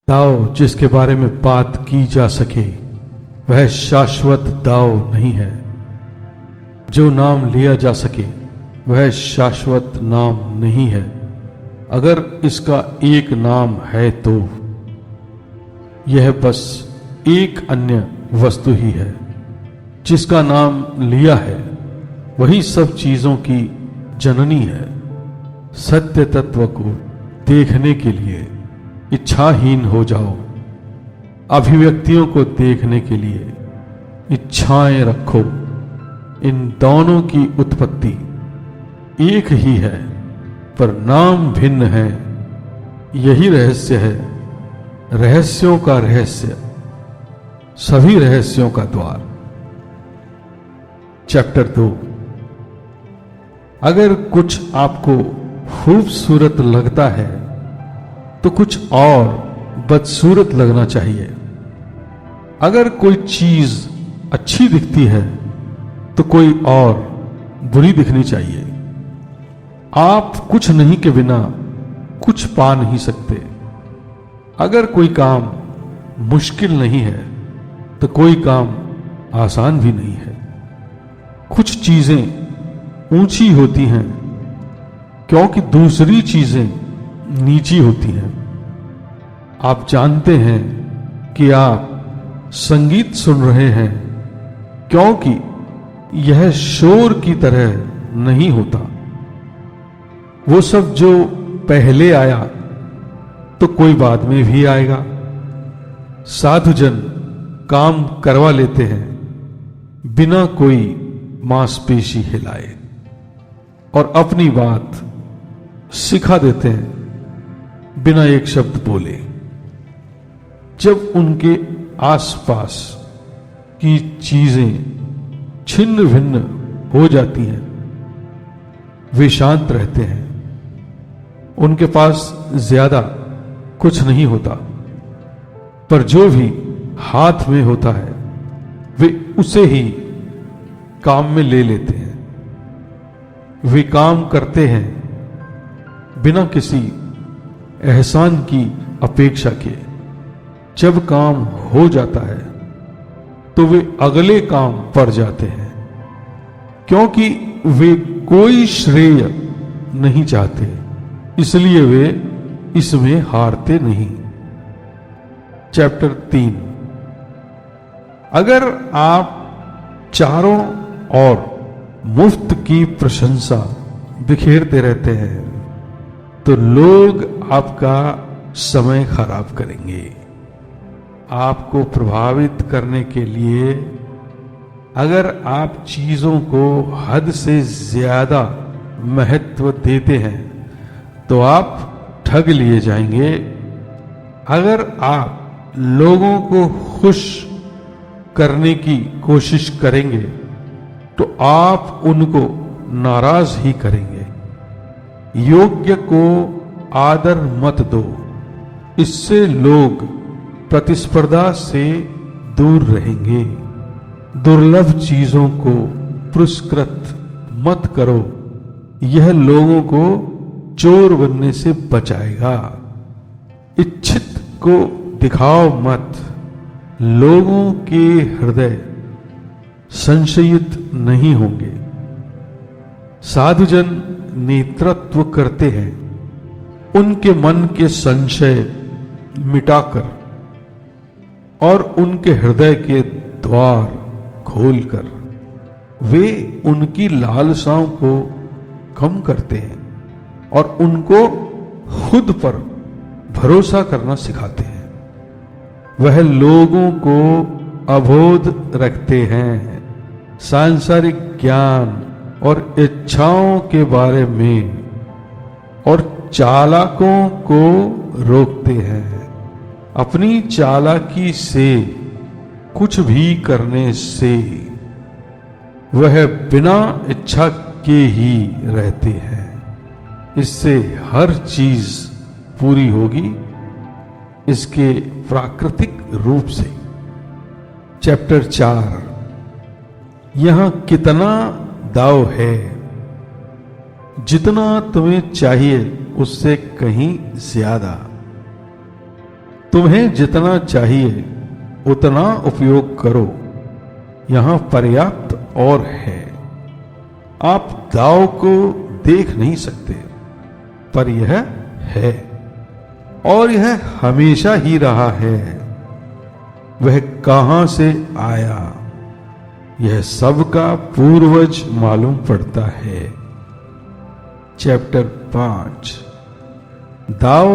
दाव जिसके बारे में बात की जा सके वह शाश्वत दाव नहीं है। जो नाम लिया जा सके वह शाश्वत नाम नहीं है। अगर इसका एक नाम है तो यह बस एक अन्य वस्तु ही है। जिसका नाम लिया है वही सब चीजों की जननी है। सत्य तत्व को देखने के लिए इच्छाहीन हो जाओ। अभिव्यक्तियों को देखने के लिए इच्छाएं रखो। इन दोनों की उत्पत्ति एक ही है पर नाम भिन्न है। यही रहस्य है, रहस्यों का रहस्य, सभी रहस्यों का द्वार। चैप्टर 2। अगर कुछ आपको खूबसूरत लगता है तो कुछ और बदसूरत लगना चाहिए। अगर कोई चीज अच्छी दिखती है तो कोई और बुरी दिखनी चाहिए। आप कुछ नहीं के बिना कुछ पा नहीं सकते। अगर कोई काम मुश्किल नहीं है तो कोई काम आसान भी नहीं है। कुछ चीजें ऊंची होती हैं क्योंकि दूसरी चीजें नीची होती हैं। आप जानते हैं कि आप संगीत सुन रहे हैं क्योंकि यह शोर की तरह नहीं होता। वो सब जो पहले आया तो कोई बाद में भी आएगा। साधुजन काम करवा लेते हैं बिना कोई मांसपेशी हिलाए और अपनी बात सिखा देते हैं बिना एक शब्द बोले। जब उनके आसपास की चीजें छिन्न भिन्न हो जाती हैं वे शांत रहते हैं। उनके पास ज्यादा कुछ नहीं होता पर जो भी हाथ में होता है वे उसे ही काम में ले लेते हैं। वे काम करते हैं बिना किसी एहसान की अपेक्षा के। जब काम हो जाता है तो वे अगले काम पर जाते हैं क्योंकि वे कोई श्रेय नहीं चाहते, इसलिए वे इसमें हारते नहीं। चैप्टर 3। अगर आप चारों ओर मुफ्त की प्रशंसा बिखेरते रहते हैं तो लोग आपका समय खराब करेंगे। आपको प्रभावित करने के लिए अगर आप चीजों को हद से ज्यादा महत्व देते हैं तो आप ठग लिए जाएंगे। अगर आप लोगों को खुश करने की कोशिश करेंगे तो आप उनको नाराज ही करेंगे। योग्य को आदर मत दो, इससे लोग प्रतिस्पर्धा से दूर रहेंगे। दुर्लभ चीजों को पुरस्कृत मत करो, यह लोगों को चोर बनने से बचाएगा। इच्छित को दिखाओ मत, लोगों के हृदय संशयित नहीं होंगे। साधुजन नेतृत्व करते हैं उनके मन के संशय मिटाकर और उनके हृदय के द्वार खोलकर। वे उनकी लालसाओं को कम करते हैं और उनको खुद पर भरोसा करना सिखाते हैं। वह लोगों को अबोध रखते हैं, सांसारिक ज्ञान और इच्छाओं के बारे में, और चालाकों को रोकते हैं। अपनी चालाकी से कुछ भी करने से वह बिना इच्छा के ही रहते हैं। इससे हर चीज पूरी होगी इसके प्राकृतिक रूप से। चैप्टर 4। यहां कितना दाव है, जितना तुम्हें चाहिए उससे कहीं ज्यादा। तुम्हें जितना चाहिए उतना उपयोग करो, यहां पर्याप्त और है। आप दाव को देख नहीं सकते, पर यह है और यह हमेशा ही रहा है। वह कहां से आया, यह सबका पूर्वज मालूम पड़ता है। चैप्टर 5। दाव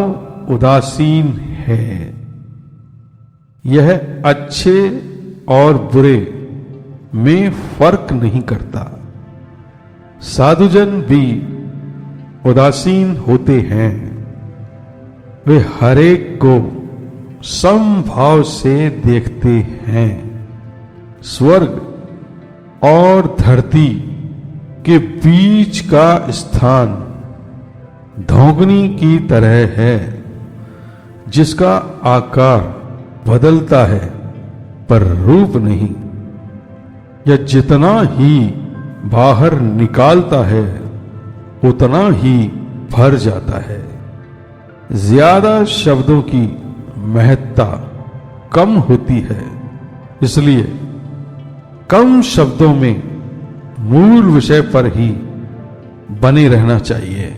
उदासीन है। यह अच्छे और बुरे में फर्क नहीं करता। साधुजन भी उदासीन होते हैं। वे हरेक को समभाव से देखते हैं। स्वर्ग और धरती के बीच का स्थान धौंकनी की तरह है, जिसका आकार बदलता है पर रूप नहीं। यह जितना ही बाहर निकालता है उतना ही भर जाता है। ज्यादा शब्दों की महत्ता कम होती है, इसलिए कम शब्दों में मूल विषय पर ही बने रहना चाहिए।